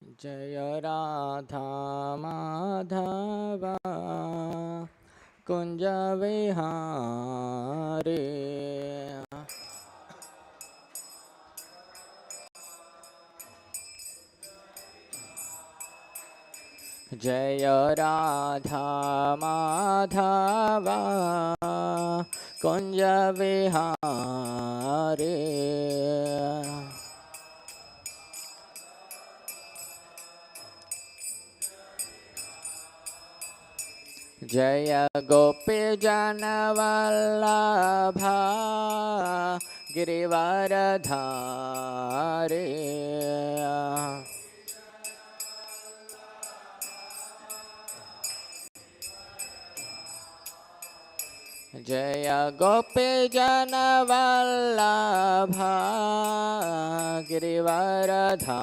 जय राधा माधवा कुंज विहारे। जय राधा माधवा कुंज विहारे। जय गोपी जन वल्लभा गिरिवरधारे। जय गोपी जन वल्लभा गिरिवरधारे।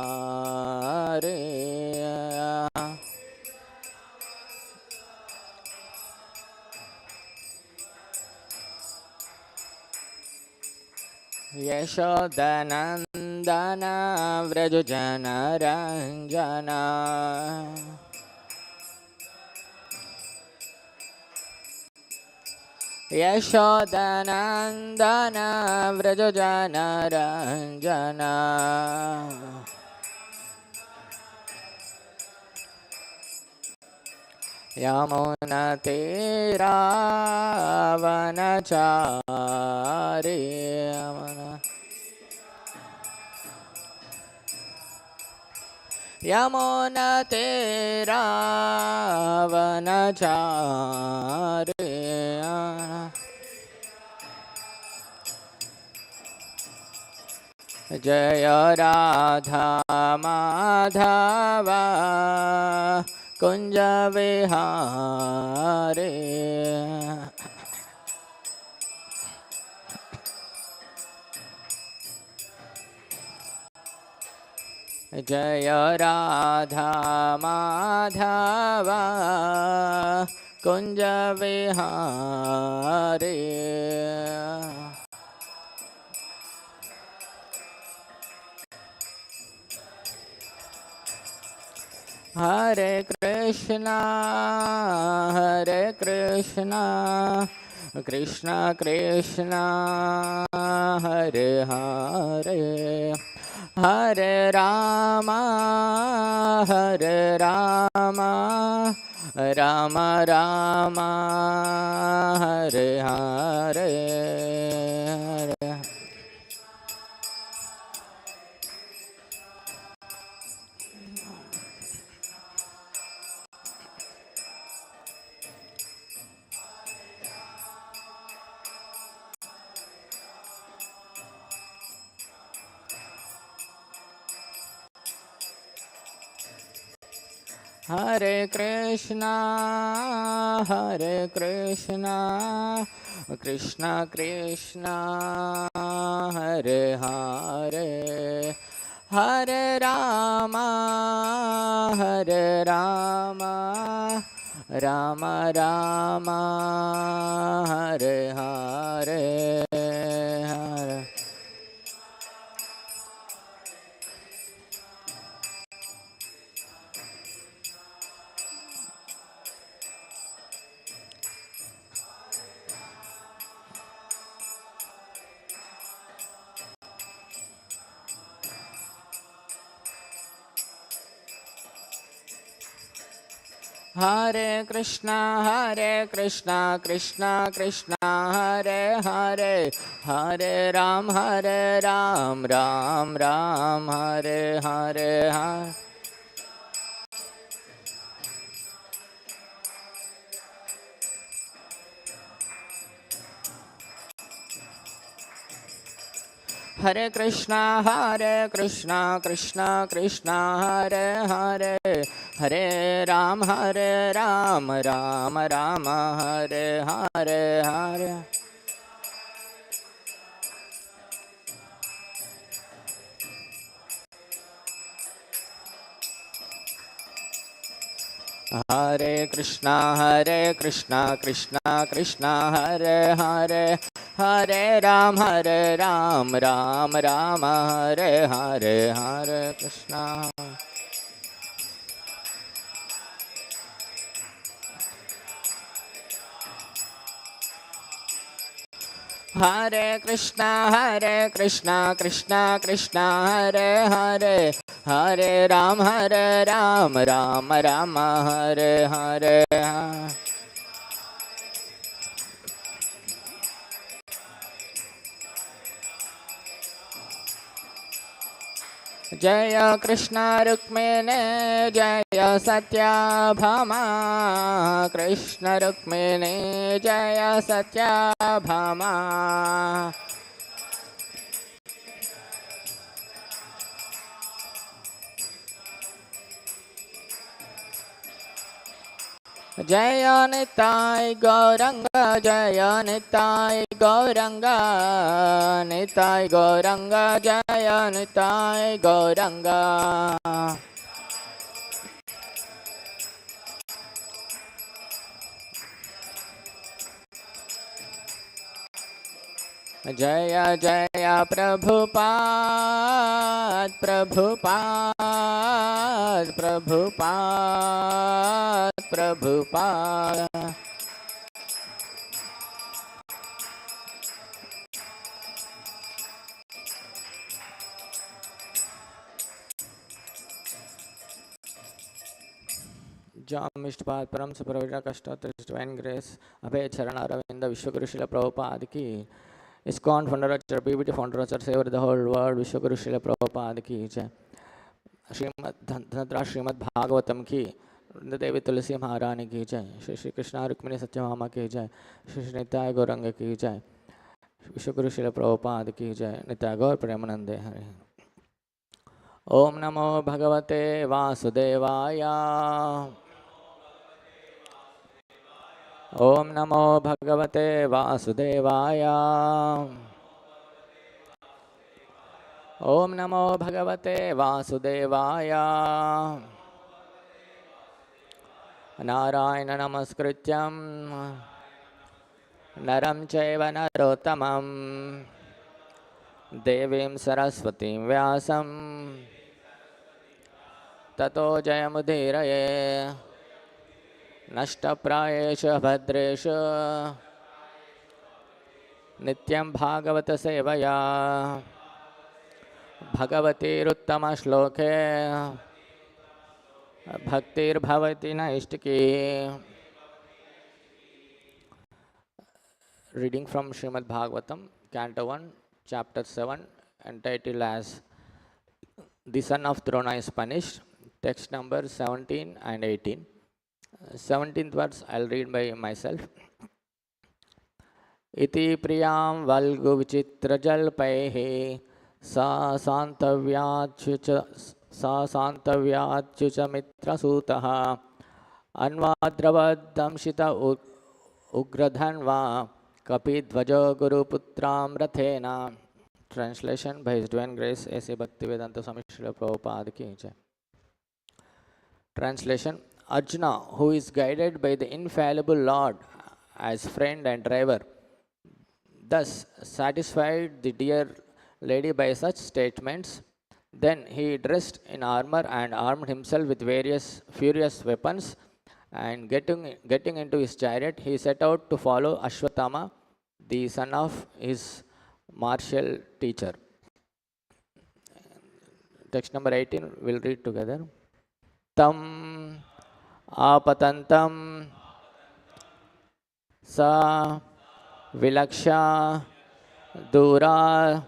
यशोदनन्दन व्रज जनरञ्जन। यशोदनन्दन व्रज जनरञ्जन। यमुनतीरावनचारि। यमुनतीरावनचारि। जय राधा माधवा कुंज विहारे। जय राधा माधवा कुंज विहारे। हरे कृष्णा कृष्णा कृष्णा हरे हरे, हरे रामा राम राम हरे हरे। हरे कृष्णा कृष्णा कृष्णा हरे हरे, हरे राम राम राम हरे हरे हरे। हरे कृष्णा कृष्णा कृष्णा हरे हरे, हरे राम राम राम हरे हरे हरे। हरे कृष्णा कृष्णा कृष्णा हरे हरे, हरे राम राम राम हरे हरे हरे। हरे कृष्णा कृष्णा कृष्णा हरे हरे, हरे Ram Ram Ram Hare Hare Hare Krishna. Hare Krishna Krishna Krishna Hare Hare Hare Ram Ram Rama Hare Hare Jaya Krishna Rukmini Jaya Satyabhama Krishna Rukmini Jaya Satyabhama Jaya Nitai Gauranga Jaya Nitai Gauranga Nitai Gauranga Jaya Nitai Gauranga Jaya Jaya Prabhupada Prabhupada Prabhupada Prabhupada Jam Mishtapad Param Supravira Kashtotra Divine Grace Abhay Charana Ravinda Vishwaguru Srila Prabhupada Ki ISKCON founder PBT founder saved the whole world Vishwaguru Srila Prabhupada Ki Jai Srimad-Bhagavatam Ki Devi Tulsi Maharani Ki Jai Shri Krishna Rukmini Satyabhama Ki Jai Shri Nitai Gauranga Ki Jai Vishwaguru Srila Prabhupada Ki Jai Nitai Gaur Premanande Hari Om Namo Bhagavate Vasudevaya Om Namo Bhagavate Vasudevaya Om Namo Bhagavate Vasudevaya Narayana Namaskrityam Naram Chaiva Narottamam Devim Saraswatim Vyasam Tato Jayamudiraye Nashtaprayesha Bhadresha Nityam Bhagavata Sevaya Bhagavati Ruttama Shloke Bhaktir Bhavati Naistiki. Reading from Srimad-Bhagavatam, Canto 1, Chapter 7, entitled as The Son of Drona is Punished, text number 17 and 18. 17th verse I'll read by myself. Iti priyam valgu vichitra jalpaihi sa santavyachyucha mitra sutaha anvadravaddamshita ugradhanva kapidvajo guru putram rathena. Translation by His Divine Grace A.C. Bhaktivedanta Swami Srila Prabhupada Ki Jai. Translation: Arjuna, who is guided by the infallible Lord as friend and driver, thus satisfied the dear lady by such statements. Then he dressed in armor and armed himself with various furious weapons, and getting into his chariot, he set out to follow Ashwatthama, the son of his martial teacher. Text number 18 we'll read together. Tam apatantam sa vilaksha dura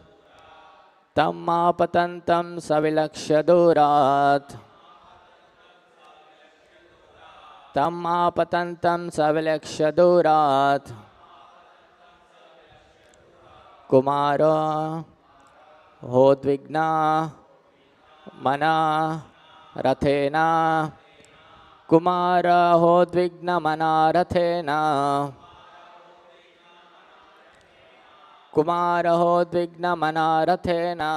tam apatantam sa vilaksha durat tam apatantam sa vilaksha durat kumara hodvigna mana rathena kumara hodvigna mana rathena kumara hodvigna mana rathena.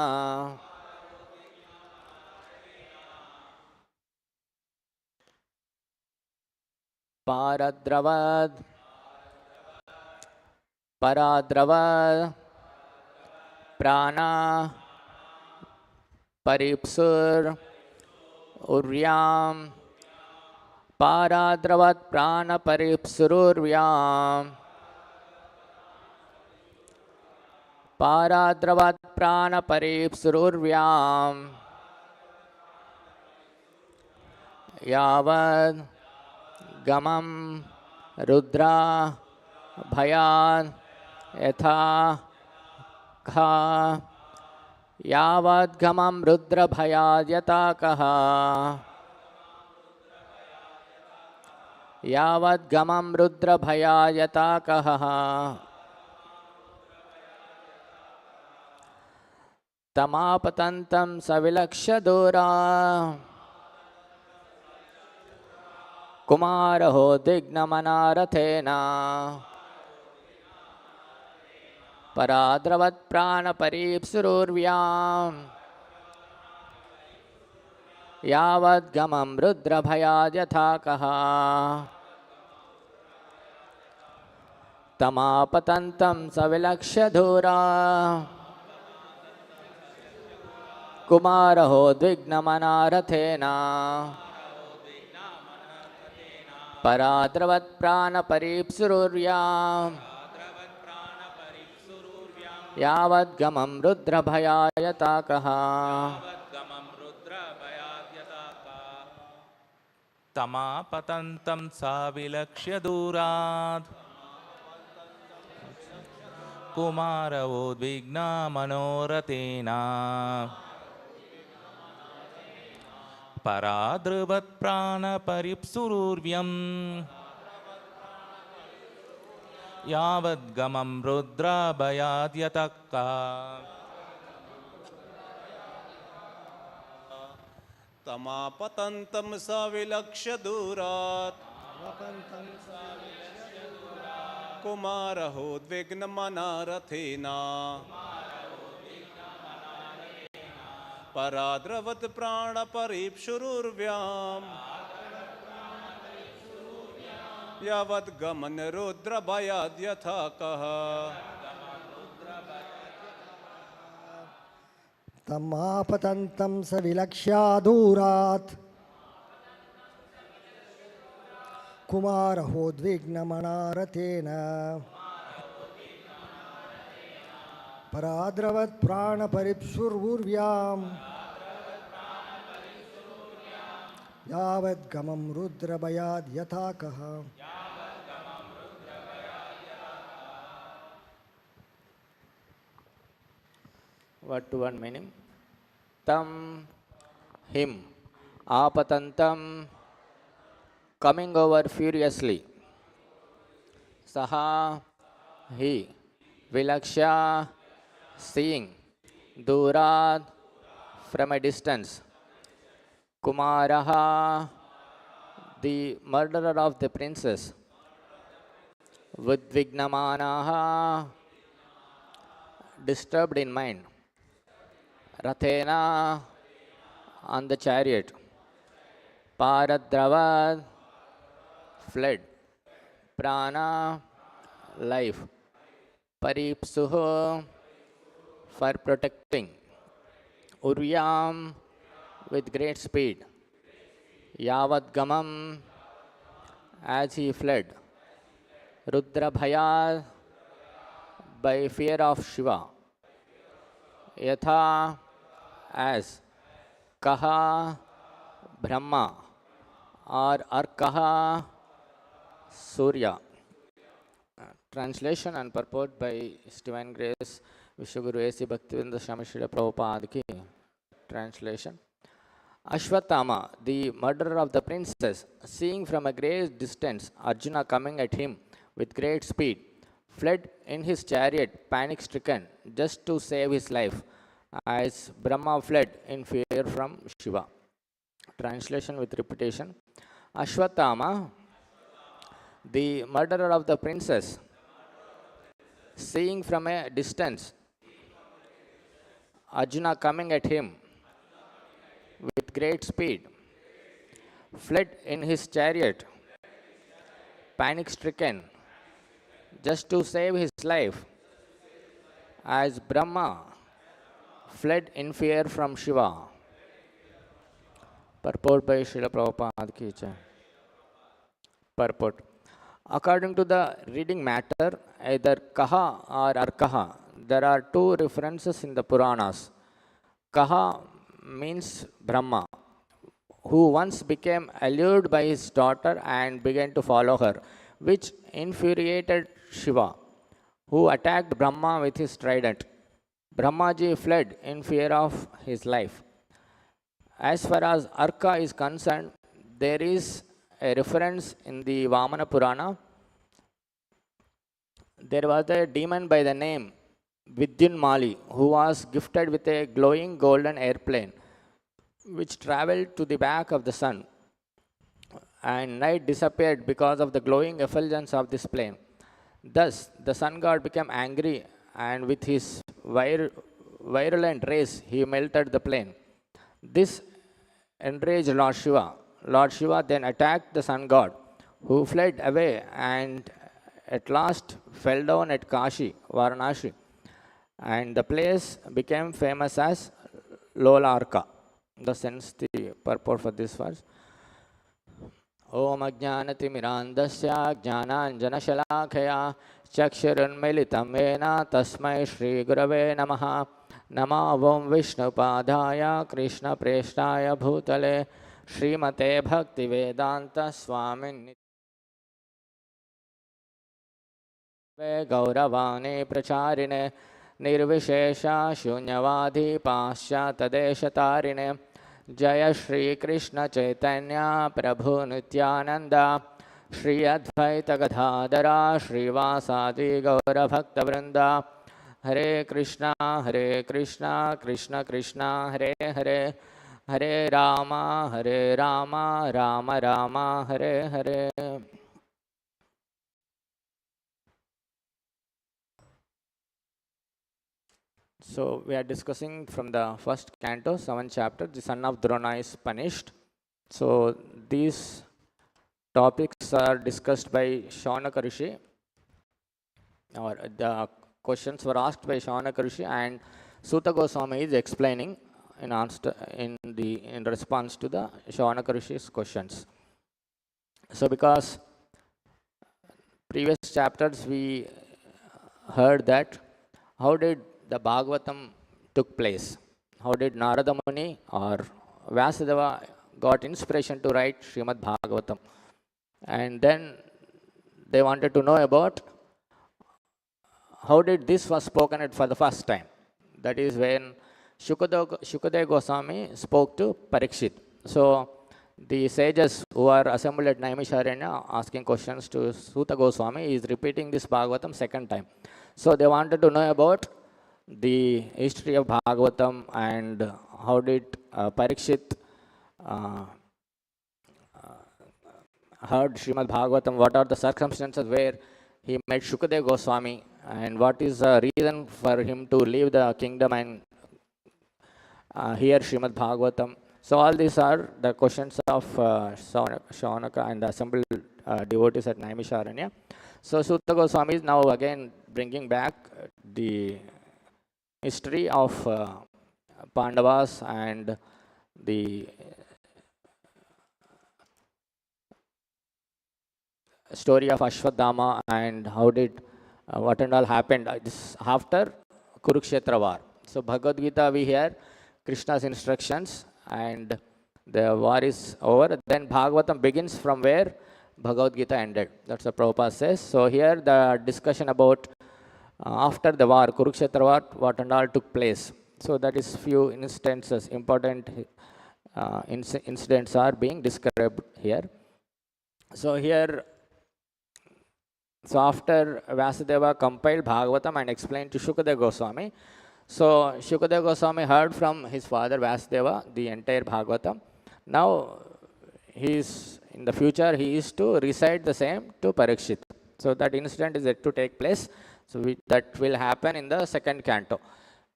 Paradravad paradravad prana paripsur uryam paradravat prana paripsururvyam पाराद्रवत् प्राणपरीप्सुरुर्व्यां यावद् गमं रुद्रा भयात् यथा कः यावद् गमं रुद्रभयात् यथा कः यावद् गमं रुद्रभयात् यथा कः तमापतन्तं सविलक्ष्य दूरा कुमारोद्विग्नमनारथेन पराद्रवत् प्राणपरीप्सुरुर्व्यां यावद् गमं रुद्रभयात् यथा कः तमापतन्तं सविलक्ष्य दूरा कुमारोद्विग्नमनारथेन पराद्रवत् प्राणपरीप्सुरुर्व्यां यावद् गमं रुद्रभयात् यथा कः तमापतन्तं साविलक्ष्य दूरात् कुमारोद्विग्नमनोरथेन पराद्रवत् प्राणपरीप्सुरुर्व्यं यावद् गमं रुद्रभयात् यथा कः तमापतन्तं सविलक्ष्य दूरात् कुमारोद्विग्नमनारथेन पराद्रवत् प्राणपरीप्सुरुर्व्यां यावद् गमन रुद्रभयात् यथा कः तमापतन्तं सविलक्ष्य दूरात् कुमारोद्विग्नमनारथेन पराद्रवत् प्राणपरीप्सुरुर्व्यां यावद् गमं रुद्रभयात् यथा कः Word to word meaning. Tam, him, apatantam, coming over furiously. Saha, he, vilaksha, seeing. Durat, from a distance. Kumaraha, the murderer of the princess. Vidvignamanaha, disturbed in mind. Rathena, on the chariot. Paradravad, fled. Prana, life. Paripsuho, for protecting. Uryam, with great speed. Yavat gamam, as he fled. Rudrabhaya, by fear of Shiva. Yatha, as. Kaha, Brahma. Or Arkaha, Surya. Translation and purport by His Divine Grace Vishwaguru A.C. Bhaktivedanta Swami Srila Prabhupada ki. Translation. Ashwatthama, the murderer of the princess, seeing from a great distance Arjuna coming at him with great speed, fled in his chariot, panic-stricken, just to save his life, as Brahma fled in fear from Shiva. Translation with repetition. Ashwatthama, the murderer of the princess, seeing from a distance Arjuna coming at him with great speed, fled in his chariot, panic-stricken, just to save his life, as Brahma fled in fear from Shiva. Purport by Srila Prabhupada ki jai. Purport. According to the reading matter, either Kaha or Arkaha, there are two references in the Puranas. Kaha means Brahma, who once became allured by his daughter and began to follow her, which infuriated Shiva, who attacked Brahma with his trident. Brahmaji fled in fear of his life. As far as Arka is concerned, there is a reference in the Vamana Purana. There was a demon by the name Vidyun Mali who was gifted with a glowing golden airplane which traveled to the back of the sun, and night disappeared because of the glowing effulgence of this plane. Thus, the sun god became angry, and with his virulent rays, he melted the plane. This enraged Lord Shiva. Lord Shiva then attacked the sun god, who fled away and at last fell down at Kashi, Varanasi, and the place became famous as Lolarka. The sense, the purport for this verse. Om Ajnanatimirandasya Jnananjanashalakaya Chakshurunmilitam Yena Tasmai Shri Gurave Namaha Nama Om Vishnupadaya Krishna Preshtaya Bhutale Srimate Bhakti Vedanta Swamin Gauravane Pracharine Nirvishesha Shunyavadhi Pascha Tadeshatarine Jaya Shri Krishna Chaitanya Prabhu Nityananda Shri Advaita Gadadhara Shri Vasadi Gaura Bhakta Vrinda Hare Krishna Krishna Krishna Hare Hare Hare Rama Rama Rama Hare Hare. So we are discussing from the first canto, 7th chapter, the son of Drona is punished. So these topics are discussed by Shaunaka Rishi, or the questions were asked by Shaunaka Rishi, and Suta Goswami is explaining in answer in response to the Shaunaka Rishi's questions. So because previous chapters we heard that how did the Bhagavatam took place. How did Narada Muni or Vyasadeva got inspiration to write Srimad-Bhagavatam? And then they wanted to know about how did this was spoken for the first time. That is when Shukadeva Goswami spoke to Parikshit. So the sages who are assembled at Naimisharanya asking questions to Suta Goswami is repeating this Bhagavatam second time. So they wanted to know about the history of Bhagavatam and how did Parikshit heard Srimad Bhagavatam, what are the circumstances where he met Shukadeva Goswami, and what is the reason for him to leave the kingdom and hear Srimad Bhagavatam. So all these are the questions of Shaunaka and the assembled devotees at Naimisharanya. So Suta Goswami is now again bringing back the history of Pandavas and the story of Ashwadama and how did what and all happened this after Kurukshetra war. So Bhagavad Gita we hear Krishna's instructions and the war is over. Then Bhagavatam begins from where Bhagavad Gita ended. That's what Prabhupada says. So here the discussion about after the war, Kurukshetra war, what and all took place. So that is few instances, important incidents are being described here. So here, so after Vyasadeva compiled Bhagavatam and explained to Shukadeva Goswami, so Shukadeva Goswami heard from his father Vyasadeva the entire Bhagavatam. Now he is, in the future, he is to recite the same to Parikshit. So that incident is yet to take place. So that will happen in the second canto.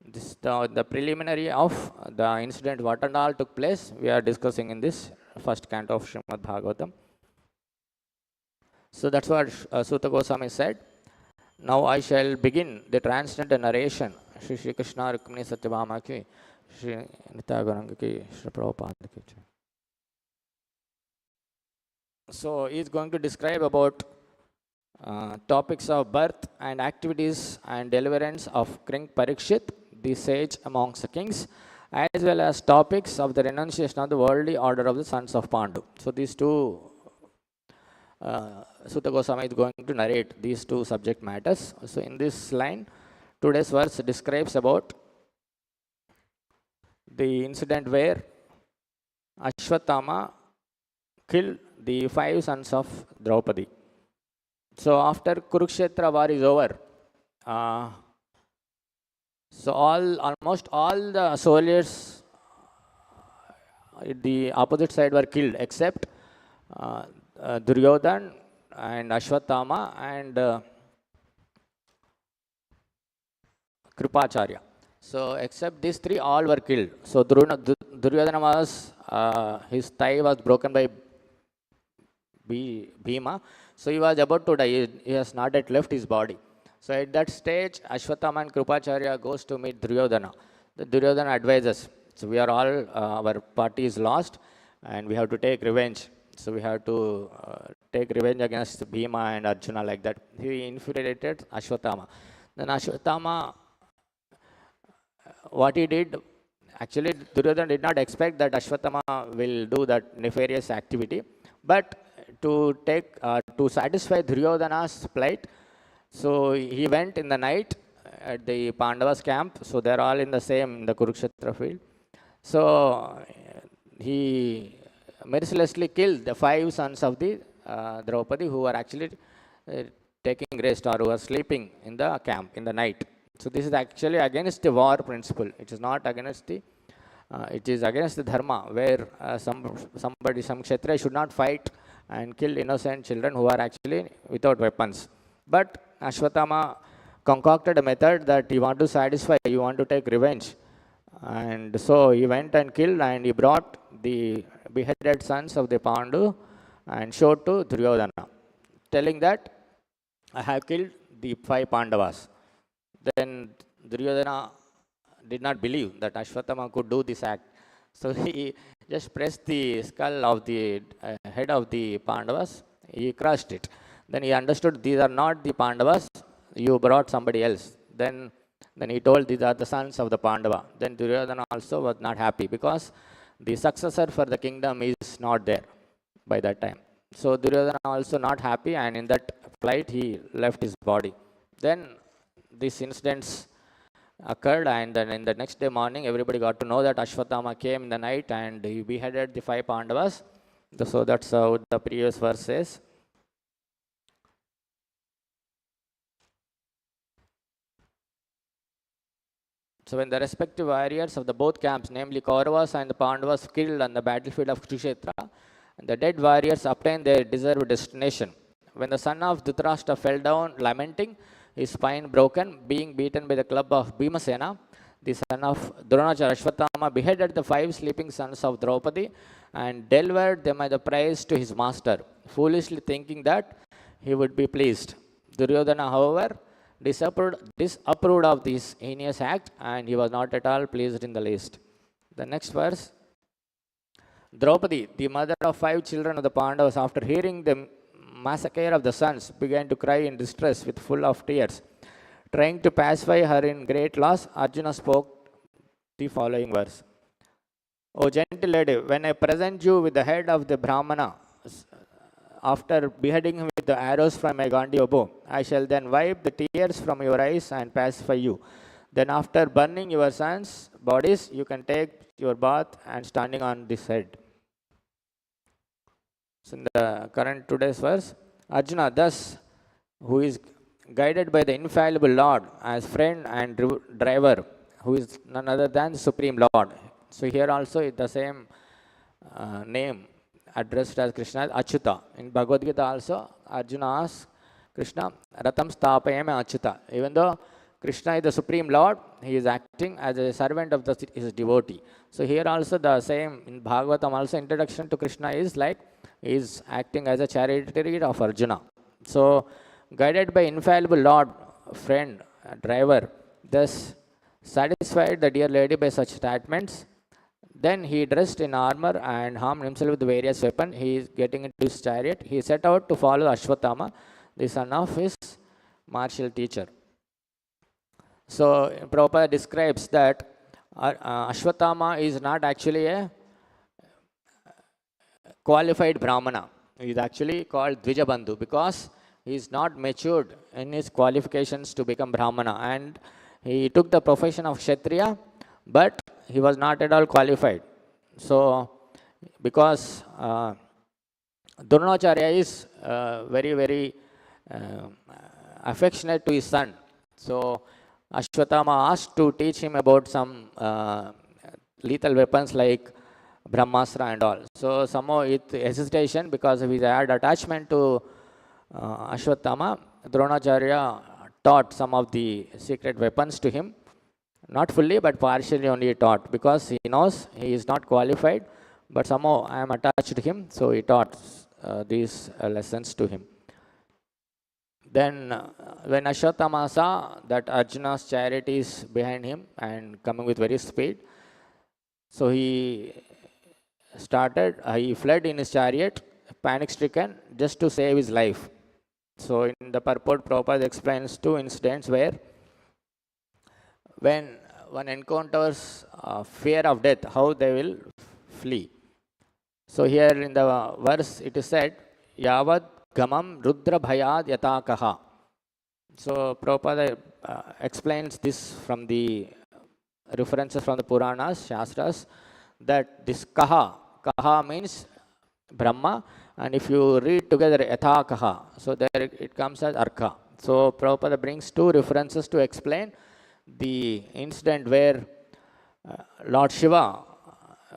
This the preliminary of the incident, what and all took place, we are discussing in this first canto of Srimad Bhagavatam. So that's what Suta Goswami said. Now I shall begin the transcendental narration. Shri Krishna Rukmini Satyabhama ki, Shri Nitya Gauranga ki, Shri Prabhupada ki. So he is going to describe about topics of birth and activities and deliverance of King Parikshit, the sage amongst the kings, as well as topics of the renunciation of the worldly order of the sons of Pandu. So these two, Sutta Goswami is going to narrate these two subject matters. So in this line, today's verse describes about the incident where Ashwatthama killed the 5 sons of Draupadi. So after Kurukshetra war is over, so almost all the soldiers at the opposite side were killed except Duryodhan and Ashwatthama and Kripacharya. So except these 3, all were killed. So Duryodhana was, his thigh was broken by Bhima. So he was about to die. He has not yet left his body. So at that stage, Ashwatthama and Kripacharya goes to meet Duryodhana. The Duryodhana advises, so we are all, our party is lost and we have to take revenge. So we have to take revenge against Bhima and Arjuna like that. He infuriated Ashwatthama. Then Ashwatthama, what he did, actually Duryodhana did not expect that Ashwatthama will do that nefarious activity. But to satisfy Duryodhana's plight, so he went in the night at the Pandavas camp. So they're all in the Kurukshetra field. So he mercilessly killed the 5 sons of the Draupadi who were actually taking rest or who were sleeping in the camp in the night. So this is actually against the war principle. It is not against the, it is against the dharma where some Kshatriya should not fight and kill innocent children who are actually without weapons. But Ashwatthama concocted a method that you want to satisfy, you want to take revenge. And so he went and killed and he brought the beheaded sons of the Pandu and showed to Duryodhana, telling that I have killed the 5 Pandavas. Then Duryodhana did not believe that Ashwatthama could do this act. So he just pressed the skull of the head of the Pandavas, he crushed it. Then he understood these are not the Pandavas, you brought somebody else. Then he told these are the sons of the Pandava. Then Duryodhana also was not happy because the successor for the kingdom is not there by that time. So Duryodhana also not happy, and in that plight he left his body. Then these incidents occurred, and then in the next day morning everybody got to know that Ashwatthama came in the night and he beheaded the 5 Pandavas. So that's how the previous verse says. So when the respective warriors of the both camps, namely Kauravas and the Pandavas, killed on the battlefield of Kurukshetra, and the dead warriors obtained their deserved destination. When the son of Dhritarashtra fell down lamenting, his spine broken, being beaten by the club of Bhimasena, the son of Dronacharya, Ashwatthama, beheaded the 5 sleeping sons of Draupadi and delivered them as a prize to his master, foolishly thinking that he would be pleased. Duryodhana, however, disapproved of this heinous act, and he was not at all pleased in the least. The next verse. Draupadi, the mother of 5 children of the Pandavas, after hearing the massacre of the sons, began to cry in distress with full of tears. Trying to pacify her in great loss, Arjuna spoke the following verse. O gentle lady, when I present you with the head of the Brahmana, after beheading him with the arrows from my Gandhi bow, I shall then wipe the tears from your eyes and pacify you. Then after burning your sons' bodies, you can take your bath and standing on this head. So in the current today's verse, Arjuna thus, who is guided by the infallible Lord as friend and driver, who is none other than the Supreme Lord. So here also the same name addressed as Krishna as Achyuta. In Bhagavad Gita also, Arjuna asks Krishna, Ratam Stapayame Achyuta. Even though Krishna is the Supreme Lord, he is acting as a servant of his devotee. So here also the same, in Bhagavatam also, introduction to Krishna is like, he is acting as a charioteer of Arjuna. So guided by infallible Lord, friend, driver, thus satisfied the dear lady by such statements. Then he dressed in armor and armed himself with various weapons. He is getting into his chariot. He set out to follow Ashwatthama. the son of his martial teacher. So Prabhupada describes that Ashwatthama is not actually a qualified Brahmana. He is actually called Dvijabandhu because he is not matured in his qualifications to become Brahmana, and he took the profession of Kshatriya, but he was not at all qualified. So, because Dronacharya is very affectionate to his son, so Ashwatthama asked to teach him about some lethal weapons like Brahmastra and all. So somehow with hesitation, because of his had attachment to Ashwatthama, Dronacharya taught some of the secret weapons to him. Not fully, but partially only taught, because he knows he is not qualified, but somehow I am attached to him, so he taught these lessons to him. Then when Ashwatthama saw that Arjuna's chariot is behind him and coming with very speed, so he fled in his chariot, panic-stricken, just to save his life. So in the purport, Prabhupada explains two incidents where when one encounters fear of death, how they will flee. So here in the verse it is said, Yavad Gamam Rudra Bhayad Yatakaha. So Prabhupada explains this from the references from the Puranas, Shastras, that this Kaha means Brahma, and if you read together Yatakaha, so there it comes as Arka. So Prabhupada brings two references to explain the incident where Lord Shiva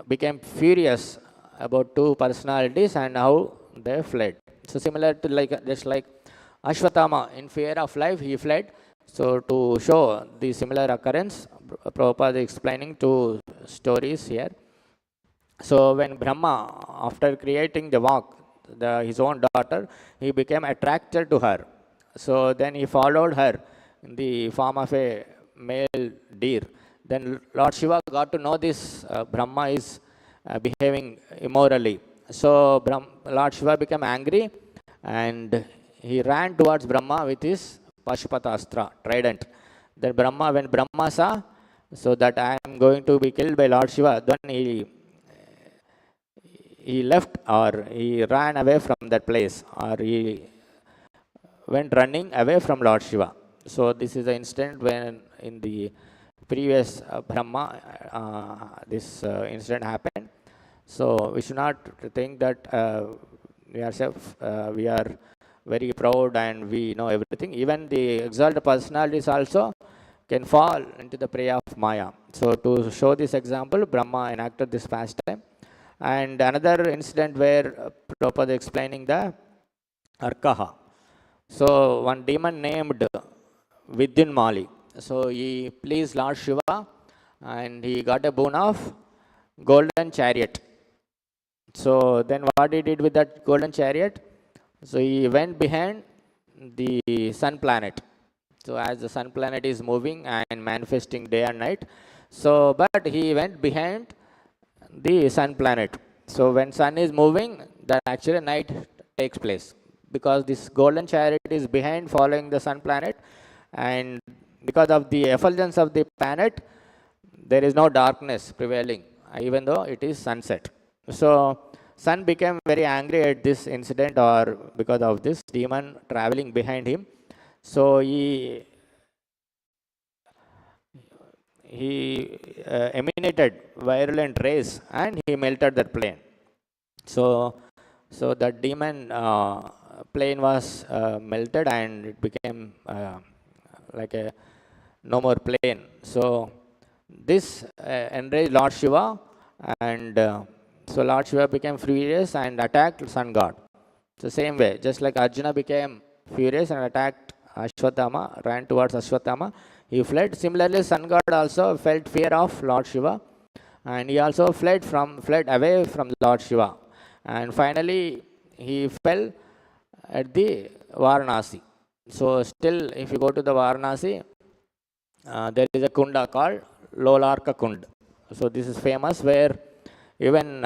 became furious about two personalities and how they fled. So similar to just like Ashwatthama, in fear of life, he fled. So to show the similar occurrence, Prabhupada is explaining two stories here. So when Brahma, after creating the Vak, his own daughter, he became attracted to her. So then he followed her in the form of a male deer. Then Lord Shiva got to know this Brahma is behaving immorally. So Lord Shiva became angry and he ran towards Brahma with his Pashupata trident. Then when Brahma saw, so that I am going to be killed by Lord Shiva, then he left, or he ran away from that place, or he went running away from Lord Shiva. So this is the incident when in the previous Brahma, this incident happened. So we should not think that we are very proud and we know everything. Even the exalted personalities also can fall into the prey of Maya. So to show this example, Brahma enacted this pastime. And another incident where Prabhupada explaining the Arkaha. So one demon named Vidyunmali. So he pleased Lord Shiva and he got a boon of golden chariot. So then what he did with that golden chariot? So he went behind the sun planet. So as the sun planet is moving and manifesting day and night, so but he went behind the sun planet. So when sun is moving, that actually night takes place, because this golden chariot is behind following the sun planet, and because of the effulgence of the planet, there is no darkness prevailing, even though it is sunset. So sun became very angry at this incident, or because of this demon traveling behind him. So he emanated virulent rays and he melted that plane. So that demon plane was melted and it became like a no more plane. So this enraged Lord Shiva, and so Lord Shiva became furious and attacked sun god. So same way, just like Arjuna became furious and attacked Ashwatthama, ran towards Ashwatthama, he fled. Similarly, sun god also felt fear of Lord Shiva, and he also fled away from Lord Shiva. And finally, he fell at the Varanasi. So still, if you go to the Varanasi, there is a kunda called Lolarka Kund. So this is famous, where even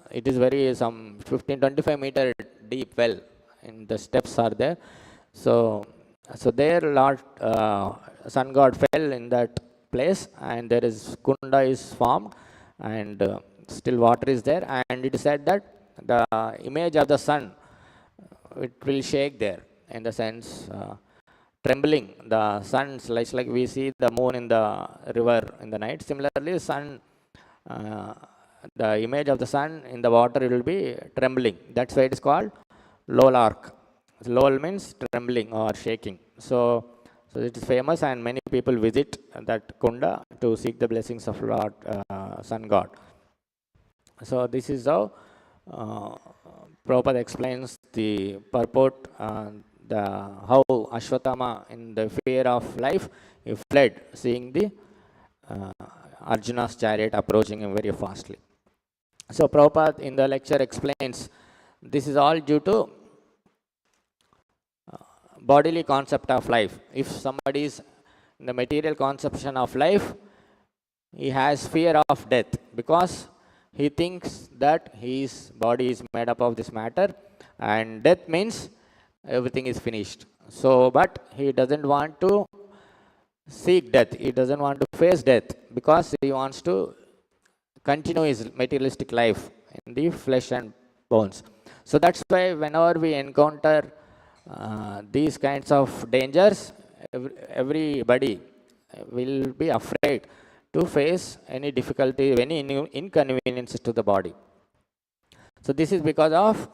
it is very some 15-25 meter deep well in the steps are there. So there Lord sun god fell in that place, and there is kunda is formed, and still water is there, and it is said that the image of the sun, it will shake there, in the sense trembling. The sun, like we see the moon in the river in the night. Similarly, sun, the image of the sun in the water, it will be trembling. That's why it is called lolark. Lol means trembling or shaking. So it is famous, and many people visit that kunda to seek the blessings of Lord Sun God. So this is how Prabhupada explains the purport, how Ashwatthama, in the fear of life, he fled, seeing the Arjuna's chariot approaching him very fastly. So Prabhupada in the lecture explains this is all due to bodily concept of life. If somebody is in the material conception of life, he has fear of death, because he thinks that his body is made up of this matter, and death means everything is finished. So, but he doesn't want to seek death. He doesn't want to face death, because he wants to continue his materialistic life in the flesh and bones. So that's why whenever we encounter these kinds of dangers, everybody will be afraid to face any difficulty, any inconveniences to the body. So this is because of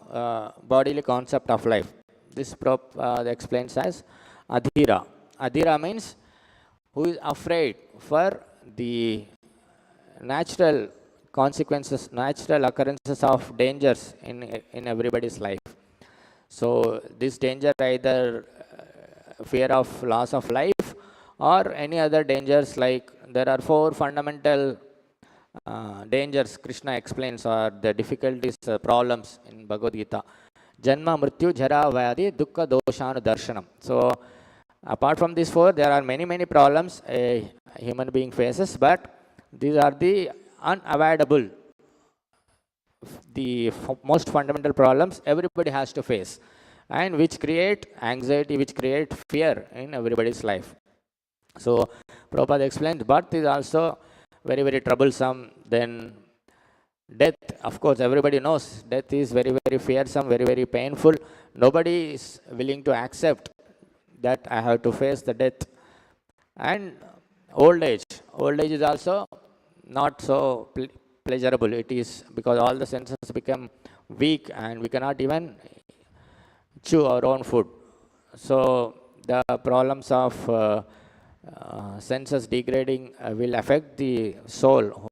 bodily concept of life. This explains as adhira. Adhira means who is afraid for the natural consequences, natural occurrences of dangers in everybody's life. So this danger, either fear of loss of life or any other dangers, like there are 4 fundamental dangers Krishna explains, or the difficulties, problems in Bhagavad Gita. Janma, Mrityu, Jara, Vyadi, Dukkha, Doshanu, Darshanam. So apart from these 4, there are many problems a human being faces, but these are the unavoidable, the most fundamental problems everybody has to face, and which create anxiety, which create fear in everybody's life. So Prabhupada explains birth is also very troublesome. Then death, of course, everybody knows death is very fearsome, very painful. Nobody is willing to accept that I have to face the death. And old age is also not so pleasurable. It is because all the senses become weak, and we cannot even chew our own food. So the problems of senses degrading will affect the soul.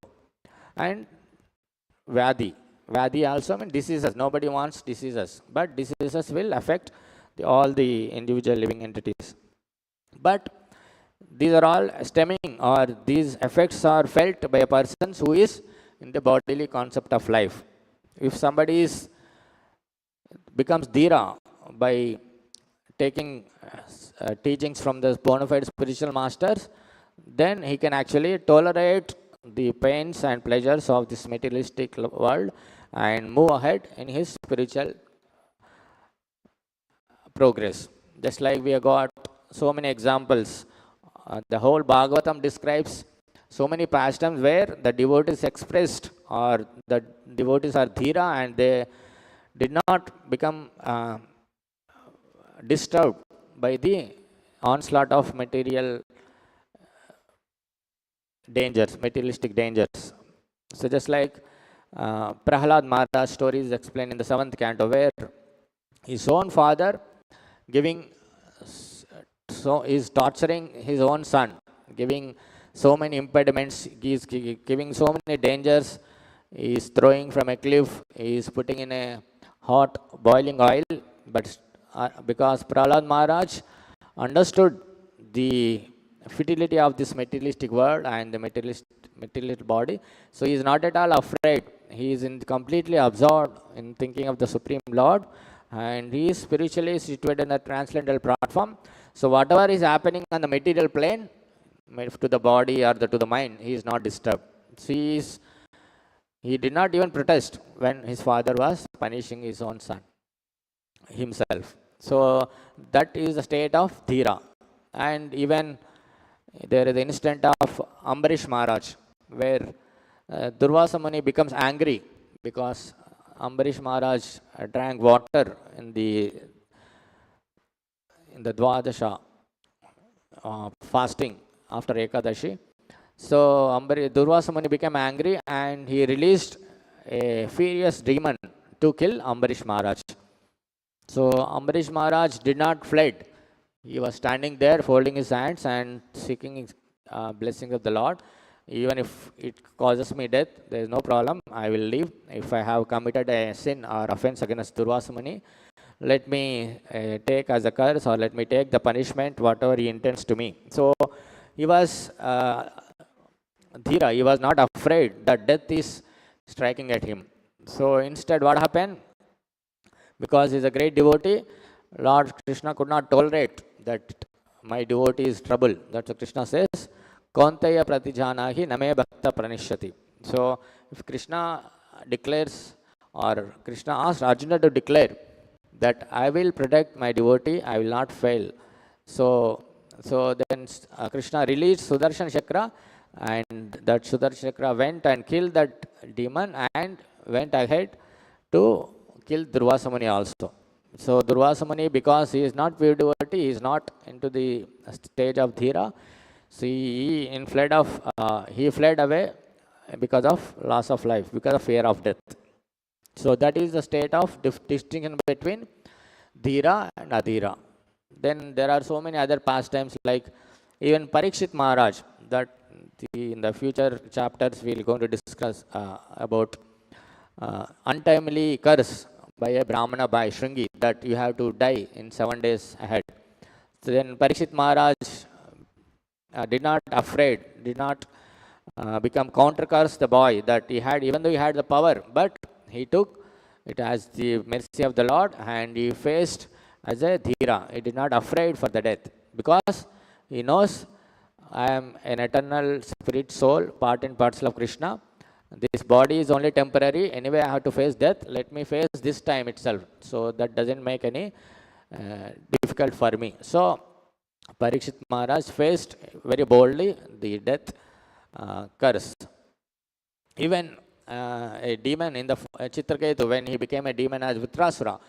And Vyadi also means diseases. Nobody wants diseases, but diseases will affect all the individual living entities. But these are all stemming, or these effects are felt by a person who is in the bodily concept of life. If somebody becomes dhira by taking teachings from the bona fide spiritual masters, then he can actually tolerate the pains and pleasures of this materialistic world and move ahead in his spiritual progress. Just like we have got so many examples. The whole Bhagavatam describes so many pastimes where the devotees expressed, or the devotees are dhira, and they did not become disturbed by the onslaught of material dangers, materialistic dangers. So just like Prahlad Maharaj story is explained in the 7th canto, where his own father is torturing his own son, giving so many impediments, he is giving so many dangers. He is throwing from a cliff, he is putting in a hot boiling oil, but because Prahlad Maharaj understood the futility of this materialistic world and the materialistic body, so he is not at all afraid. He is completely absorbed in thinking of the Supreme Lord, and he is spiritually situated in the transcendental platform. So whatever is happening on the material plane, to the body or to the mind, he is not disturbed. So he did not even protest when his father was punishing his own son. himself. So that is the state of Dhira. And even there is the incident of Ambarish Maharaj, where Durvasa Muni becomes angry because Ambarish Maharaj drank water in the Dwadasha fasting after Ekadashi. So Durvasa Muni became angry and he released a furious demon to kill Ambarish Maharaj. So Ambarish Maharaj did not fled. He was standing there folding his hands and seeking blessings of the Lord. Even if it causes me death, there is no problem. I will leave. If I have committed a sin or offense against Durvasa Muni, let me take as a curse, or let me take the punishment, whatever he intends to me. So he was Dhira. He was not afraid that death is striking at him. So instead, what happened? Because he is a great devotee, Lord Krishna could not tolerate that my devotee is trouble. That's what Krishna says. Kauntaya pratijanahi name bhakta pranishyati. So if Krishna declares, or Krishna asked Arjuna to declare that I will protect my devotee, I will not fail. So then Krishna released Sudarshan Chakra, and that Sudarshan Chakra went and killed that demon and went ahead to kill Durvasa Muni also. So Durvasa Muni, because he is not pure devotee, he is not into the stage of Dhira. So he fled away because of loss of life, because of fear of death. So that is the state of distinction between Dhira and Adhira. Then there are so many other pastimes, like even Parikshit Maharaj, that in the future chapters we are going to discuss about untimely curse by a Brahmana, by Shringi, that you have to die in 7 days ahead. So then Parikshit Maharaj did not become counter curse the boy that he had, even though he had the power, but he took it as the mercy of the Lord and he faced as a Dhira. He did not afraid for the death, because he knows I am an eternal spirit soul, part and parcel of Krishna. This body is only temporary. Anyway, I have to face death. Let me face this time itself. So that doesn't make any difficult for me. So Parikshit Maharaj faced very boldly the death curse. Even a demon in the Chitraketu, when he became a demon as Vitrasura,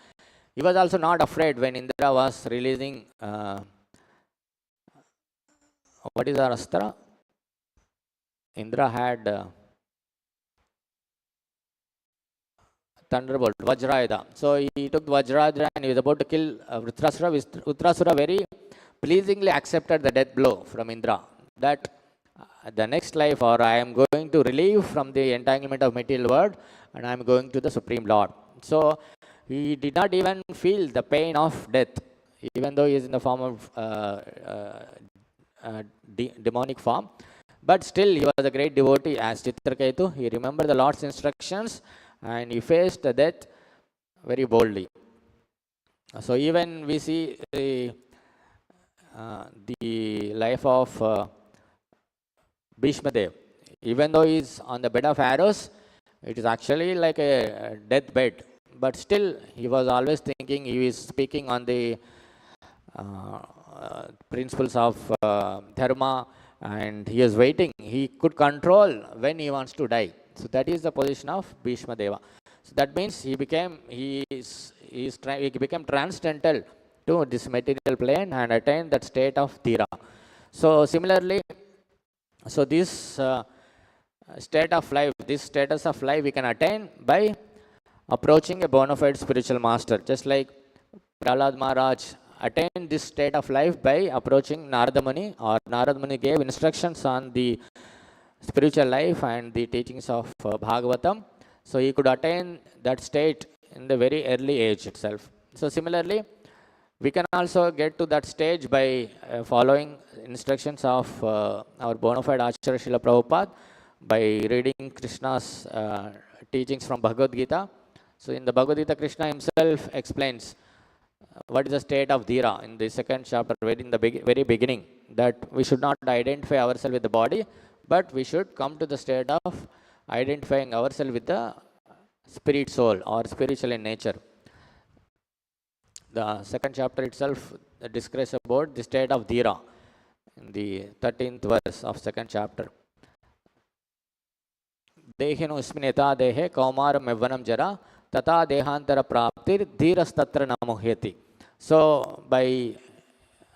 he was also not afraid when Indra was releasing what is our astra? Indra had thunderbolt, Vajrayada. So he took Vajrayada and he was about to kill Vritrasura. Vritrasura very pleasingly accepted the death blow from Indra, that the next life, or I am going to relieve from the entanglement of material world and I am going to the Supreme Lord. So he did not even feel the pain of death, even though he is in the form of demonic form. But still he was a great devotee as Chitraketu. He remembered the Lord's instructions and he faced the death very boldly. So even we see the life of Bhishma Dev. Even though he is on the bed of arrows, it is actually like a deathbed. But still, he was always thinking, he is speaking on the principles of dharma, and he is waiting. He could control when he wants to die. So that is the position of Bhishma Deva. So that means he became transcendental to this material plane and attained that state of Dhira. So similarly, so this state of life, this status of life we can attain by approaching a bona fide spiritual master. Just like Prahlad Maharaj attained this state of life by approaching Narada Muni, or Narada Muni gave instructions on the spiritual life and the teachings of Bhagavatam. So he could attain that state in the very early age itself. So similarly, we can also get to that stage by following instructions of our bona fide Acharya Srila Prabhupada, by reading Krishna's teachings from Bhagavad Gita. So in the Bhagavad Gita, Krishna himself explains what is the state of Dhira in the second chapter, in the very beginning, that we should not identify ourselves with the body, but we should come to the state of identifying ourselves with the spirit soul, or spiritual in nature. The second chapter itself describes about the state of Dhira in the 13th verse of second chapter. Dehinu usmineta dehe kaumaram yavvanam jara tata dehantara praptir dhirastatra namuhyati. So, by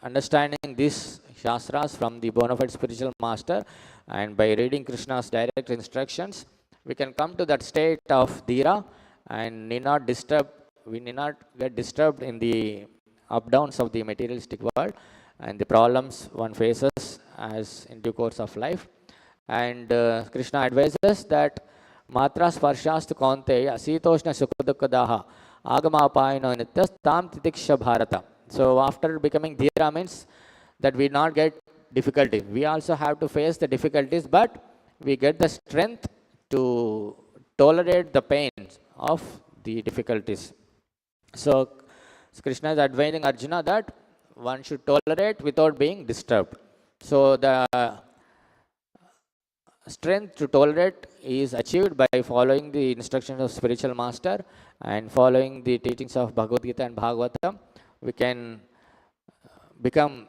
understanding these shastras from the bona fide spiritual master and by reading Krishna's direct instructions, we can come to that state of Dhira and we need not get disturbed in the up downs of the materialistic world and the problems one faces as in due course of life. And Krishna advises that matra sparshastu kaunteya sitoshna sukadukadaha agamapayino nityas tam titiksha bharata. So after becoming Dhira means that we not get difficulties. We also have to face the difficulties, but we get the strength to tolerate the pains of the difficulties. So Krishna is advising Arjuna that one should tolerate without being disturbed. So the strength to tolerate is achieved by following the instructions of spiritual master and following the teachings of Bhagavad Gita and Bhagavatam. We can become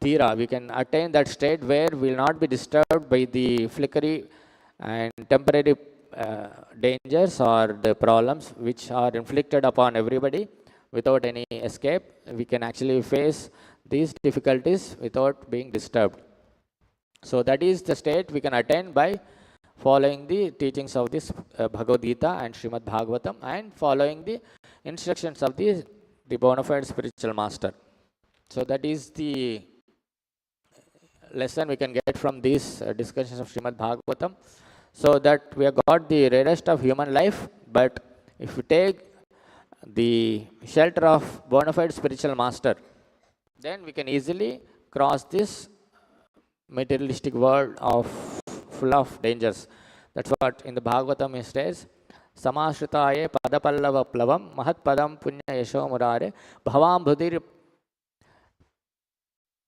Dhira. We can attain that state where we will not be disturbed by the flickery and temporary dangers or the problems which are inflicted upon everybody without any escape. We can actually face these difficulties without being disturbed. So that is the state we can attain by following the teachings of this Bhagavad Gita and Srimad-Bhagavatam and following the instructions of the bona fide spiritual master. So that is the lesson we can get from these discussions of Srimad-Bhagavatam. So that we have got the rarest of human life, but if we take the shelter of bona fide spiritual master, then we can easily cross this materialistic world full of dangers. That's what in the Bhagavatam it says, Samashritaye padapallava plavam mahat padam punya yasho murare bhavam bhudir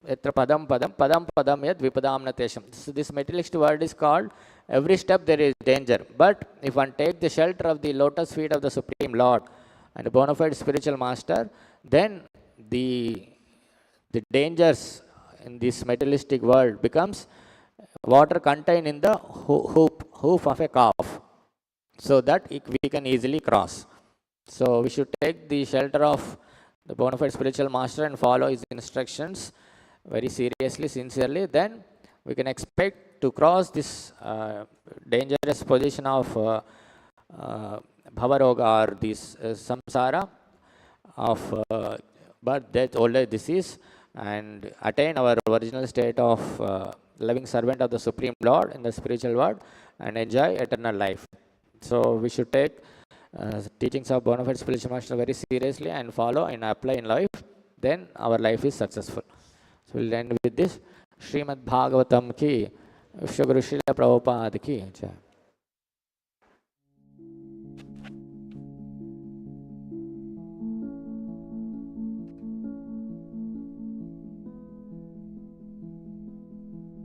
etra padam padam yad vipadam natesham. So this materialistic world is called, every step there is danger. But if one take the shelter of the lotus feet of the Supreme Lord and a bona fide spiritual master, then the dangers in this materialistic world becomes water contained in the hoof of a calf, so that we can easily cross. So we should take the shelter of the bona fide spiritual master and follow his instructions very seriously, sincerely. Then we can expect to cross this dangerous position of bhavaroga, or this samsara of birth, death, old age, disease, and attain our original state of loving servant of the Supreme Lord in the spiritual world and enjoy eternal life. So we should take teachings of bona fide spiritual master very seriously and follow and apply in life. Then our life is successful. So we'll end with this. Srimad-Bhagavatam ki, Vishwaguru Srila Prabhupada ki.